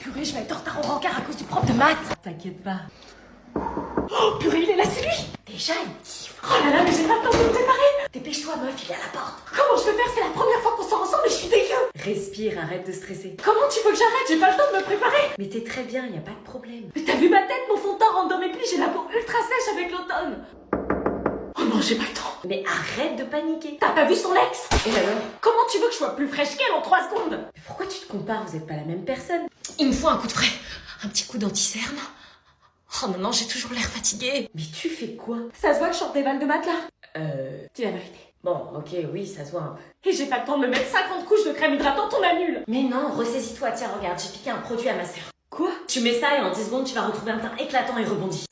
Purée, je vais être en retard au rencard à cause du prof de maths. T'inquiète pas. Oh purée, il est là, c'est lui. Déjà, il kiffe. Oh là là, mais j'ai pas le temps de me préparer. Dépêche-toi, meuf, il est à la porte. Comment je vais faire? C'est la première fois qu'on sort ensemble et je suis dégueu. Respire, arrête de stresser. Comment tu veux que j'arrête? J'ai pas le temps de me préparer. Mais t'es très bien, y a pas de problème. Mais t'as vu ma tête? Mon fond de teint rentre dans mes plis, j'ai la peau ultra sèche avec l'automne. Oh non, j'ai pas le temps. Mais arrête de paniquer. T'as pas vu son ex? Et alors? Comment tu veux que je sois plus fraîche qu'elle en 3 secondes? Mais pourquoi tu te compares? Vous êtes pas la même personne. Il me faut un coup de frais. Un petit coup d'anti-cerne. Oh non, non, j'ai toujours l'air fatiguée. Mais tu fais quoi? Ça se voit que je sors des balles de maths là? Dis la vérité. Bon, ok, oui, ça se voit un peu. Et j'ai pas le temps de me mettre 50 couches de crème hydratante, on annule. Mais non, ressaisis-toi, tiens, regarde, j'ai piqué un produit à ma sœur. Quoi? Tu mets ça et en 10 secondes, tu vas retrouver un teint éclatant et rebondi.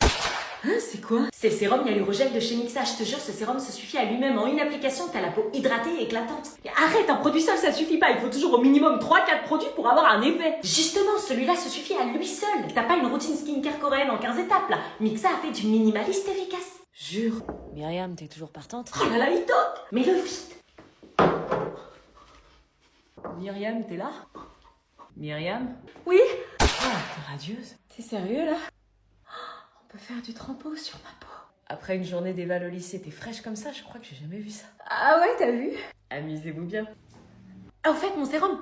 Hein, c'est quoi? C'est le sérum hyalurogel de chez Mixa, je te jure, ce sérum se suffit à lui-même en une application, t'as la peau hydratée et éclatante. Mais arrête, un produit seul ça suffit pas, il faut toujours au minimum 3-4 produits pour avoir un effet. Justement, celui-là se suffit à lui seul. T'as pas une routine skincare coréenne en 15 étapes là. Mixa a fait du minimaliste efficace. Jure. Myriam, t'es toujours partante? Oh là là, il toque. Mais le vite. Myriam, t'es là? Myriam? Oui? Oh, t'es radieuse. T'es sérieux là? On peut faire du trempeau sur ma peau. Après une journée d'éval au lycée, t'es fraîche comme ça, je crois que j'ai jamais vu ça. Ah ouais, t'as vu? Amusez-vous bien. Ah, au fait, mon sérum.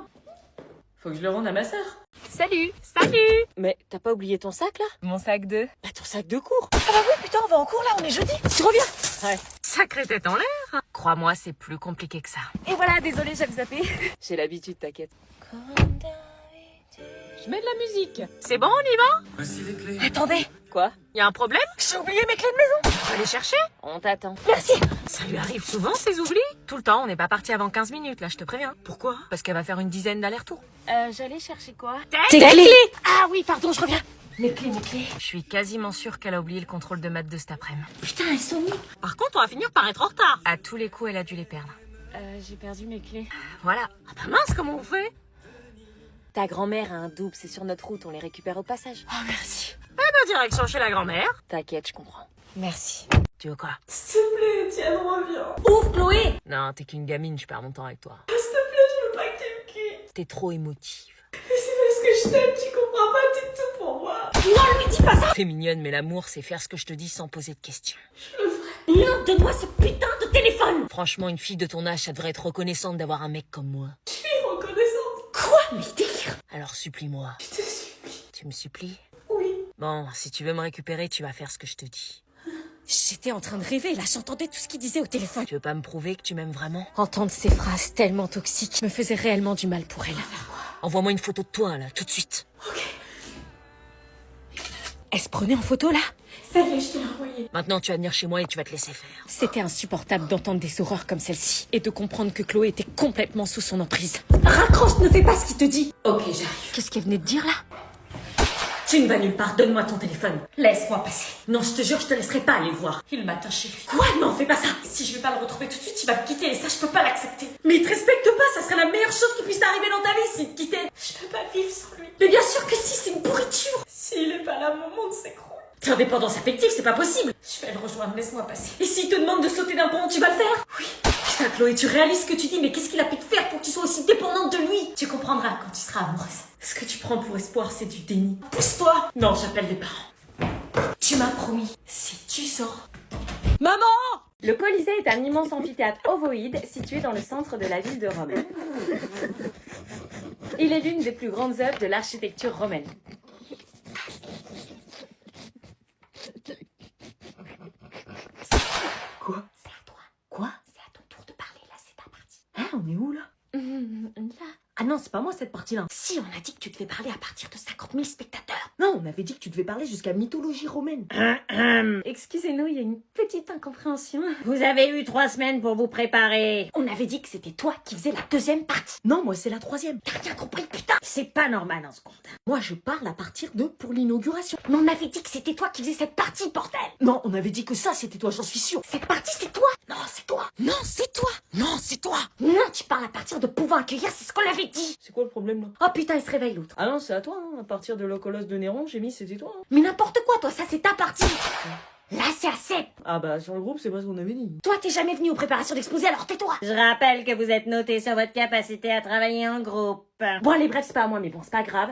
Faut que je le rende à ma sœur. Salut. Salut. Mais t'as pas oublié ton sac là? Mon sac de... Bah ton sac de cours. Ah bah oui, putain, on va en cours là, on est jeudi. Tu reviens? Ouais. Sacrée tête en l'air. Crois-moi, c'est plus compliqué que ça. Et voilà, désolé, j'avais zappé. J'ai l'habitude, t'inquiète. Je mets de la musique. C'est bon, on y va? Voici les clés. Attendez, Quoi? y a un problème? J'ai oublié mes clés de maison. Faut les chercher? On t'attend. Merci. Ça lui arrive souvent ces oublis? Tout le temps, on n'est pas parti avant 15 minutes, là, je te préviens. Pourquoi? Parce qu'elle va faire une dizaine d'allers-retours. J'allais chercher quoi? Tes clés. Ah oui, pardon, je reviens. Mes clés. Je suis quasiment sûre qu'elle a oublié le contrôle de maths de cet après-midi. Putain, elles sont où? Par contre, on va finir par être en retard. À tous les coups, elle a dû les perdre. J'ai perdu mes clés. Voilà. Ah bah mince, comment on fait? Ta grand-mère a un double, c'est sur notre route, on les récupère au passage. Oh, merci. Eh ben, direction chez la grand-mère. T'inquiète, je comprends. Merci. Tu veux quoi? S'il te plaît, Étienne, reviens. Ouvre, Chloé! Non, t'es qu'une gamine, je perds mon temps avec toi. S'il te plaît, je veux pas que tu me quittes. T'es trop émotive. Mais c'est parce que je t'aime, tu comprends pas, t'es tout pour moi. Non, lui dis pas ça! T'es mignonne, mais l'amour, c'est faire ce que je te dis sans poser de questions. Je le ferai. Non, donne-moi ce putain de téléphone! Franchement, une fille de ton âge, ça devrait être reconnaissante d'avoir un mec comme moi. Je suis reconnaissante. Quoi? Mais délire! Alors supplie-moi. Je te supplie. Tu me supplies? Oui. Bon, si tu veux me récupérer, tu vas faire ce que je te dis. J'étais en train de rêver, là, j'entendais tout ce qu'il disait au téléphone. Tu veux pas me prouver que tu m'aimes vraiment? Entendre ces phrases tellement toxiques me faisait réellement du mal pour elle. Envoie-moi une photo de toi, là, tout de suite. Ok. Elle se prenait en photo, là? Ça y est, je te l'ai envoyé. Maintenant, tu vas venir chez moi et tu vas te laisser faire. C'était insupportable d'entendre des horreurs comme celle-ci et de comprendre que Chloé était complètement sous son emprise. Raccroche, ne fais pas ce qu'il te dit. Ok, j'arrive. Qu'est-ce qu'elle venait de dire, là? Tu ne vas nulle part, donne-moi ton téléphone. Laisse-moi passer. Non, je te jure, je te laisserai pas aller le voir. Il m'attend chez lui. Quoi? Non, fais pas ça. Si je vais pas le retrouver tout de suite, il va me quitter et ça, je peux pas l'accepter. Mais il te respecte pas, ça serait la meilleure chose qui puisse t'arriver dans ta vie s'il te quittait. Je peux pas vivre sans lui. Mais bien sûr que si, c'est une pourriture. S'il est pas là, mon monde s'écroule. T'es en dépendance affective, c'est pas possible. Je vais le rejoindre, laisse-moi passer. Et s'il te demande de sauter d'un pont, tu vas le faire? Oui. Putain, Chloé, tu réalises ce que tu dis, mais qu'est-ce qu'il a pu te faire pour que tu sois aussi dépendante de lui? Tu comprendras quand tu seras amoureuse. Ce que tu prends pour espoir, c'est du déni. Pousse-toi. Non, j'appelle les parents. Tu m'as promis, si tu sors... Maman! Le Colisée est un immense amphithéâtre ovoïde situé dans le centre de la ville de Rome. Il est l'une des plus grandes œuvres de l'architecture romaine. Quoi? C'est à toi. Quoi? C'est à ton tour de parler, là, c'est ta partie. Hein, on est où là? Là. Ah non, c'est pas moi cette partie-là. Si, on a dit que tu devais parler à partir de 50 000 spectateurs. Non, on avait dit que tu devais parler jusqu'à mythologie romaine. Excusez-nous, il y a une petite incompréhension. Vous avez eu 3 semaines pour vous préparer. On avait dit que c'était toi qui faisais la deuxième partie. Non, moi c'est la 3e. T'as rien compris, putain. C'est pas normal en seconde. Moi je parle à partir de pour l'inauguration. Mais on avait dit que c'était toi qui faisais cette partie, bordel. Non, on avait dit que ça c'était toi, j'en suis sûr. Cette partie, c'est toi. Non, c'est toi. Non, c'est toi. Non, c'est toi. Non, tu parles à partir de pouvoir accueillir, c'est ce qu'on avait dit. C'est quoi le problème là? Oh putain, il se réveille l'autre. Ah non, c'est à toi, hein. À partir de l'Ocolos de Néron, j'ai mis c'était toi. Hein. Mais n'importe quoi, toi, ça c'est ta partie. Là, c'est assez. Ah bah sur le groupe, c'est pas ce qu'on avait dit. Toi, t'es jamais venu aux préparations d'exposé, alors tais-toi. Je rappelle que vous êtes noté sur votre capacité à travailler en groupe. Bon, allez, bref, c'est pas à moi, mais bon, c'est pas grave.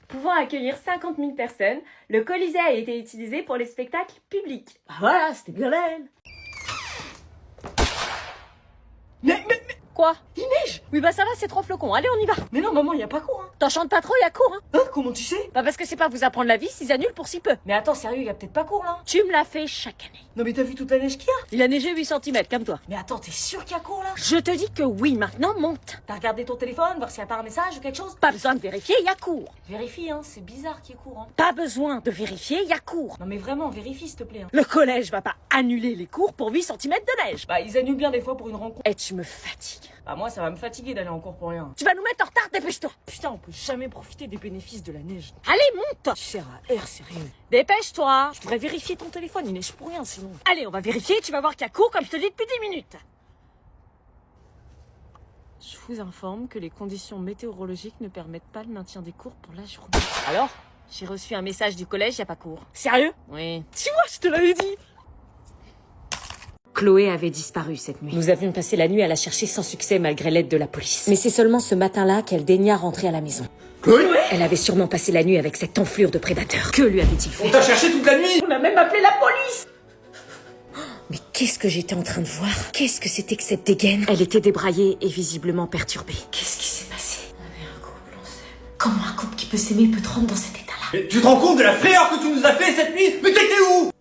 Pouvant accueillir 50 000 personnes, le Colisée a été utilisé pour les spectacles publics. Bah voilà, c'était bien elle. Mais... Quoi? Il neige! Oui bah ça va, c'est 3 flocons, allez on y va. Mais non, maman, y a pas cours, hein. T'enchantes pas trop, y a cours hein. Hein, comment tu sais? Bah parce que c'est pas vous apprendre la vie s'ils annulent pour si peu. Mais attends, sérieux, y a peut-être pas cours, là? Tu me l'as fait chaque année. Non mais t'as vu toute la neige qu'il y a? Il a neigé 8 cm, comme toi. Mais attends, t'es sûr qu'il y a cours, là? Je te dis que oui, maintenant monte. T'as regardé ton téléphone, voir s'il y a pas un message ou quelque chose? Pas besoin de vérifier, y a cours. Vérifie, hein, c'est bizarre qu'il y ait cours, hein. Pas besoin de vérifier, y a cours. Non mais vraiment, vérifie, s'il te plaît, hein. Le collège va pas annuler les cours pour 8 cm de neige. Bah, ils annulent bien des fois pour une rencontre. Et tu me fatigues. Bah, moi, ça va me fatiguer d'aller en cours pour rien. Tu vas nous mettre en retard, dépêche-toi. Putain, on peut jamais profiter des bénéfices de la neige. Allez, monte. Tu sers à air, sérieux. Dépêche-toi. Je pourrais vérifier ton téléphone, il neige pour rien sinon. Allez, on va vérifier, tu vas voir qu'il y a cours comme je te dis depuis 10 minutes. Je vous informe que les conditions météorologiques ne permettent pas le maintien des cours pour la journée. Alors? J'ai reçu un message du collège, y a pas cours. Sérieux? Oui. Tu vois, je te l'avais dit. Chloé avait disparu cette nuit. Nous avions passé la nuit à la chercher sans succès malgré l'aide de la police. Mais c'est seulement ce matin-là qu'elle daigna rentrer à la maison. Chloé, Elle avait sûrement passé la nuit avec cette enflure de prédateur. Que lui avait-il on fait? t'a cherché toute la nuit. On a même appelé la police! Mais qu'est-ce que j'étais en train de voir? Qu'est-ce que c'était que cette dégaine? Elle était débraillée et visiblement perturbée. Qu'est-ce qui s'est passé? On est un couple, on s'aime. Comment un couple qui peut s'aimer peut te rendre dans cet état-là? Mais tu te rends compte de la frayeur que tu nous as fait cette nuit? Mais t'étais où?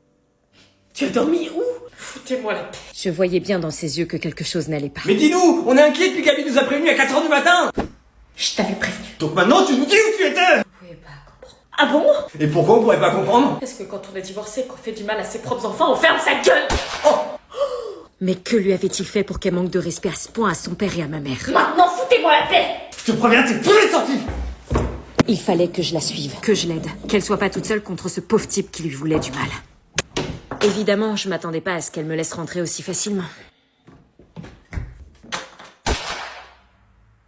Tu as dormi où? Foutez-moi la paix. Je voyais bien dans ses yeux que quelque chose n'allait pas. Mais dis-nous, on est inquiets depuis qu'Abby nous a prévenus à 4h du matin. Je t'avais prévenu. Donc maintenant tu nous dis où tu étais. Vous pouvez pas comprendre. Ah bon? Et pourquoi on pourrait pas comprendre? Parce que quand on a divorcé, qu'on fait du mal à ses propres enfants, on ferme sa gueule! Mais que lui avait-il fait pour qu'elle manque de respect à ce point à son père et à ma mère? Maintenant, foutez-moi la paix! Je te préviens, t'es plus sorti. Il fallait que je la suive, que je l'aide, qu'elle soit pas toute seule contre ce pauvre type qui lui voulait du mal. Évidemment, je m'attendais pas à ce qu'elle me laisse rentrer aussi facilement.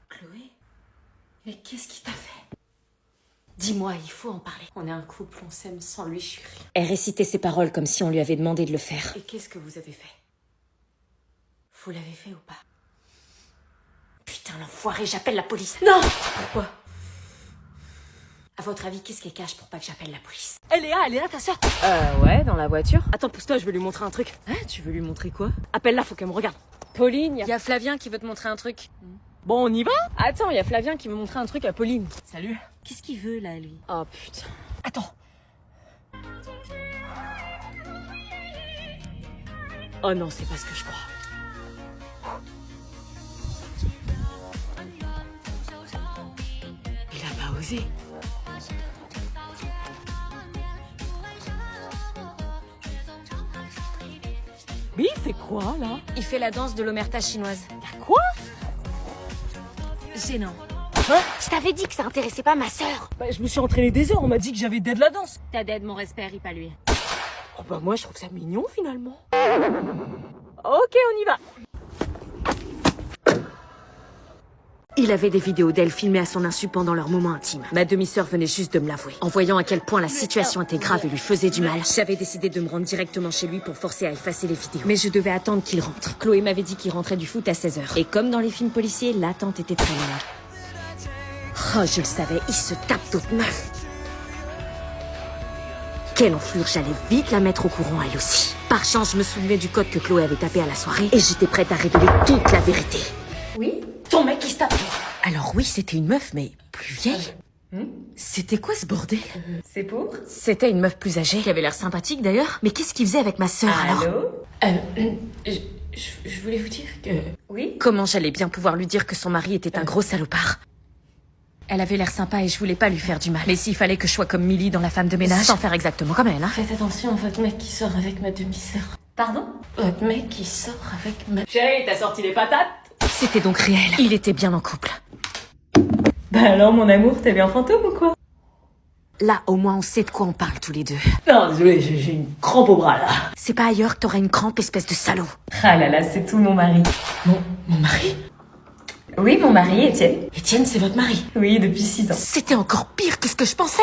Chloé? Mais qu'est-ce qui t'a fait? Dis-moi, il faut en parler. On est un couple, on s'aime, sans lui, je suis rien. Elle récitait ses paroles comme si on lui avait demandé de le faire. Et qu'est-ce que vous avez fait? Vous l'avez fait ou pas? Putain, l'enfoiré, j'appelle la police. Non! Pourquoi? À votre avis, qu'est-ce qu'elle cache pour pas que j'appelle la police? Elle est là, ta sœur. Ouais, dans la voiture. Attends, pousse-toi, je vais lui montrer un truc. Hein, tu veux lui montrer quoi? Appelle-la, faut qu'elle me regarde. Pauline, Y a Flavien qui veut te montrer un truc. Bon, on y va? Attends, il y a Flavien qui veut montrer un truc à Pauline. Salut. Qu'est-ce qu'il veut là, lui? Oh putain. Attends. Oh non, c'est pas ce que je crois. Il a pas osé. Mais il fait quoi, là? Il fait la danse de l'omerta chinoise. Quoi? Gênant. Je t'avais dit que ça intéressait pas ma sœur. Bah, je me suis entraîné des heures, on m'a dit que j'avais dead la danse. T'as d'aide, mon respect, ris pas lui. Oh bah moi, je trouve ça mignon, finalement. Ok, on y va. Il avait des vidéos d'elle filmées à son insu pendant leur moment intime. Ma demi-sœur venait juste de me l'avouer. En voyant à quel point la situation était grave et lui faisait du mal, j'avais décidé de me rendre directement chez lui pour forcer à effacer les vidéos. Mais je devais attendre qu'il rentre. Chloé m'avait dit qu'il rentrait du foot à 16h. Et comme dans les films policiers, l'attente était très longue. Oh, je le savais, il se tape d'autres meufs. Quelle enflure, j'allais vite la mettre au courant elle aussi. Par chance, je me souvenais du code que Chloé avait tapé à la soirée et j'étais prête à révéler toute la vérité. Oui? Ton mec qui se tape. Alors oui, c'était une meuf, mais plus vieille. C'était quoi ce bordel? C'est pour? C'était une meuf plus âgée, qui avait l'air sympathique d'ailleurs. Mais qu'est-ce qu'il faisait avec ma sœur alors? Allô? Je voulais vous dire que... Oui? Comment j'allais bien pouvoir lui dire que son mari était un gros salopard? Elle avait l'air sympa et je voulais pas lui faire du mal. Mais s'il fallait que je sois comme Millie dans La femme de ménage, sans faire exactement comme elle, hein. Faites attention à votre mec qui sort avec ma demi-sœur. Pardon? Votre mec qui sort avec ma... Chérie, t'as sorti les patates? C'était donc réel. Il était bien en couple. Bah alors, mon amour, t'es bien fantôme ou quoi? Là, au moins, on sait de quoi on parle tous les deux. Non, désolé, j'ai une crampe au bras, là. C'est pas ailleurs que t'aurais une crampe, espèce de salaud. Ah là là, c'est tout mon mari. Mon mari? Oui, mon mari, Étienne. Étienne, c'est votre mari? Oui, depuis 6 ans. C'était encore pire que ce que je pensais.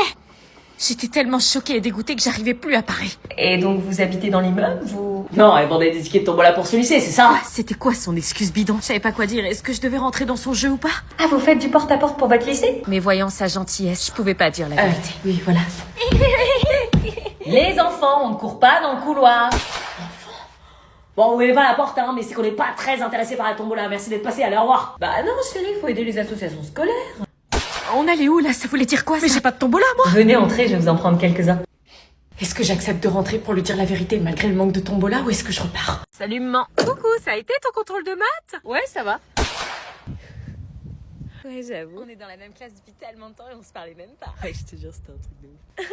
J'étais tellement choquée et dégoûtée que j'arrivais plus à parler. Et donc, vous habitez dans l'immeuble, vous... Non, elle vendait des tickets de tombola pour se lycée, c'est ça? C'était quoi son excuse bidon? Je savais pas quoi dire. Est-ce que je devais rentrer dans son jeu ou pas? Ah, vous faites du porte-à-porte pour votre lycée? Mais voyant sa gentillesse, je pouvais pas dire la vérité. Oui, voilà. Les enfants, on ne court pas dans le couloir. Enfants. Bon, ouvrez pas la porte, hein, mais c'est qu'on n'est pas très intéressé par la tombola. Merci d'être passé, allez, au revoir. Bah non, chérie, faut aider les associations scolaires. On allait où là? Ça voulait dire quoi? Mais j'ai pas de tombola moi. Venez entrer, je vais vous en prendre quelques-uns. Est-ce que j'accepte de rentrer pour lui dire la vérité malgré le manque de tombola ou est-ce que je repars? Salut maman. Coucou, ça a été ton contrôle de maths? Ouais, ça va. Ouais, j'avoue. On est dans la même classe depuis tellement de temps et on se parlait même pas. Ouais, je te jure, c'était un truc de ouf.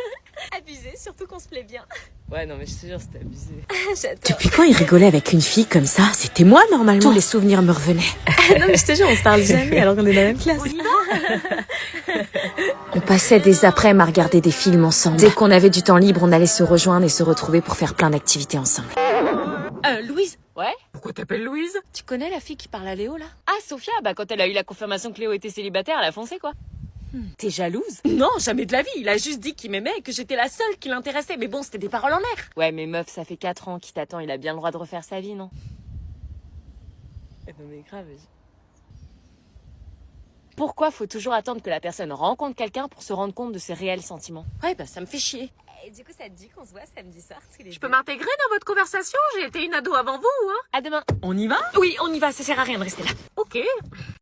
Abusé, surtout qu'on se plaît bien. Ouais, non, mais je te jure, c'était abusé. J'adore. Depuis quand il rigolait avec une fille comme ça? C'était moi, normalement. Tous les souvenirs me revenaient. Non, mais je te jure, on se parle jamais alors qu'on est dans la même classe. On passait des après-midi à regarder des films ensemble. Dès qu'on avait du temps libre, on allait se rejoindre et se retrouver pour faire plein d'activités ensemble. Louise? Ouais? Pourquoi t'appelles Louise? Tu connais la fille qui parle à Léo, là? Ah, Sophia, bah quand elle a eu la confirmation que Léo était célibataire, elle a foncé, quoi. T'es jalouse? Non, jamais de la vie. Il a juste dit qu'il m'aimait et que j'étais la seule qui l'intéressait. Mais bon, c'était des paroles en l'air. Ouais, mais meuf, ça fait 4 ans qu'il t'attend, il a bien le droit de refaire sa vie, non? Non, mais grave, pourquoi faut toujours attendre que la personne rencontre quelqu'un pour se rendre compte de ses réels sentiments? Ouais, bah ça me fait chier. Et du coup, ça te dit qu'on se voit samedi soir tous les Je peux m'intégrer dans votre conversation? J'ai été une ado avant vous, hein? À demain. On y va? Oui, on y va, ça sert à rien de rester là. Ok.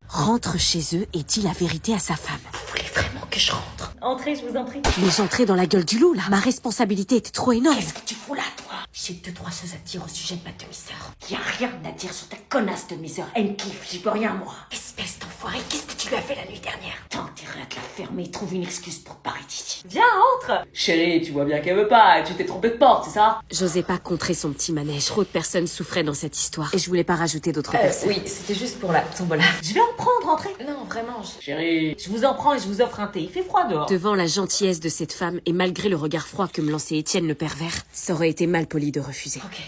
Rentre chez eux et dis la vérité à sa femme. Vous voulez vraiment que je rentre? Entrez, je vous en prie. Mais j'entrais dans la gueule du loup, là. Ma responsabilité était trop énorme. Qu'est-ce que tu fous là, toi? J'ai 2-3 choses à te dire au sujet de ma demi-sœur. Y a rien à dire sur ta connasse demi-sœur. Cliff, j'y peux rien, moi. Espèce d'enfoiré, qu'est-ce que tu lui as fait la nuit dernière? T'as intérêt à te la fermer, trouve une excuse pour parler d'ici. Viens, entre! Chérie, tu vois bien qu'elle veut pas, tu t'es trompé de porte, c'est ça? J'osais pas contrer son petit manège. Trop de personnes souffraient dans cette histoire. Et je voulais pas rajouter d'autres personnes. Oui, c'était juste pour la tombola. Je vais en prendre, entrez. Non, vraiment, Chérie, je vous en prends et je vous offre un thé. Il fait froid dehors. Devant la gentillesse de cette femme et malgré le regard froid que me lançait Étienne le pervers, ça aurait été mal poli de refuser. Ok.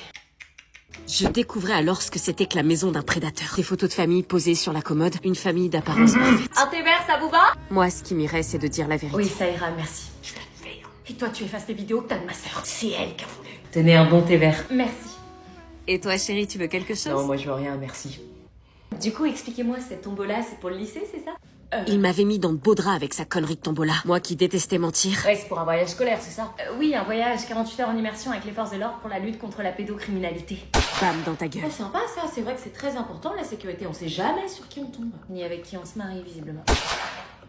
Je découvrais alors ce que c'était que la maison d'un prédateur. Des photos de famille posées sur la commode, une famille d'apparence parfaite. Un thé vert, ça vous va? Moi, ce qui m'irait, c'est de dire la vérité. Oui, ça ira, merci. je vais le faire. Et toi, tu effaces les vidéos que t'as de ma sœur. C'est elle qui a voulu. Tenez un bon thé vert. Merci. Et toi, chérie, tu veux quelque chose? Non, moi je veux rien, merci. Du coup, expliquez-moi, cette tombola, c'est pour le lycée, c'est ça? Il m'avait mis dans de beaux draps avec sa connerie de tombola. Moi qui détestais mentir. Ouais, c'est pour un voyage scolaire, c'est ça? Oui, un voyage 48 heures en immersion avec les forces de l'ordre pour la lutte contre la pédocriminalité. Bam dans ta gueule. Ouais, sympa ça, c'est vrai que c'est très important la sécurité, on sait jamais sur qui on tombe. Ni avec qui on se marie, visiblement.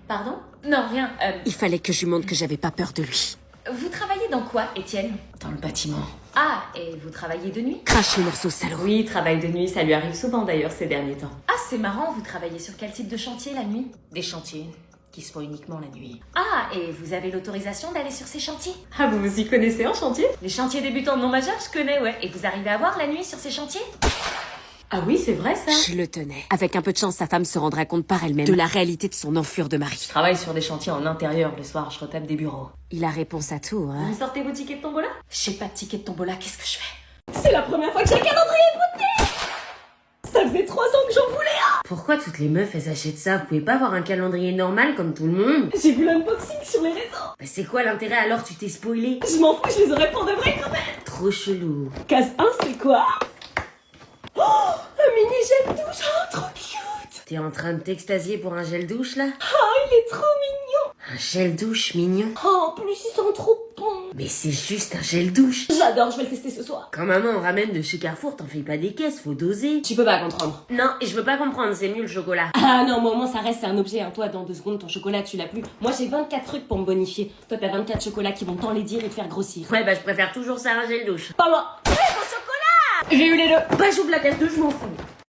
Pardon? Non, rien. Il fallait que je lui montre que j'avais pas peur de lui. Vous travaillez dans quoi, Étienne? Dans le bâtiment. Ah, et vous travaillez de nuit? Crache le morceau, salaud. Oui, travail de nuit, ça lui arrive souvent d'ailleurs ces derniers temps. Ah, c'est marrant, vous travaillez sur quel type de chantier la nuit? Des chantiers qui se font uniquement la nuit. Ah, et vous avez l'autorisation d'aller sur ces chantiers? Ah, vous vous y connaissez en chantier? Les chantiers débutants non majeurs, je connais, ouais. Et vous arrivez à voir la nuit sur ces chantiers? Ah oui, c'est vrai ça. Je le tenais. Avec un peu de chance, sa femme se rendra compte par elle-même de la réalité de son enflure de mari. Je travaille sur des chantiers en intérieur le soir, je retape des bureaux. Il a réponse à tout, hein. Vous sortez vos tickets de tombola? J'ai pas de ticket de tombola, qu'est-ce que je fais? C'est la première fois que j'ai un calendrier beauté. Ça faisait 3 ans que j'en voulais un. Pourquoi toutes les meufs elles achètent ça? Vous pouvez pas avoir un calendrier normal comme tout le monde? J'ai vu l'unboxing sur les réseaux. Bah c'est quoi l'intérêt alors? Tu t'es spoilé? Je m'en fous, je les aurais pour de vrai quand même. Trop chelou. Case 1, c'est quoi? Oh, un mini gel douche, oh, trop cute. T'es en train de t'extasier pour un gel douche là? Oh, il est trop mignon. Un gel douche mignon? Oh, en plus il sent trop bon. Mais c'est juste un gel douche. J'adore, je vais le tester ce soir. Quand maman ramène de chez Carrefour, t'en fais pas des caisses, faut doser. Tu peux pas comprendre. Non, et je veux pas comprendre, c'est mieux le chocolat. Ah non, mais au moins ça reste, c'est un objet. Hein. Toi, dans 2 secondes, ton chocolat, tu l'as plus. Moi, j'ai 24 trucs pour me bonifier. Toi, t'as 24 chocolats qui vont t'enlaidir et te faire grossir. Ouais bah je préfère toujours ça à un gel douche. Pas moi. Ouais, mon chocolat. J'ai eu les deux. Bah j'ouvre la caisse 2, je m'en fous.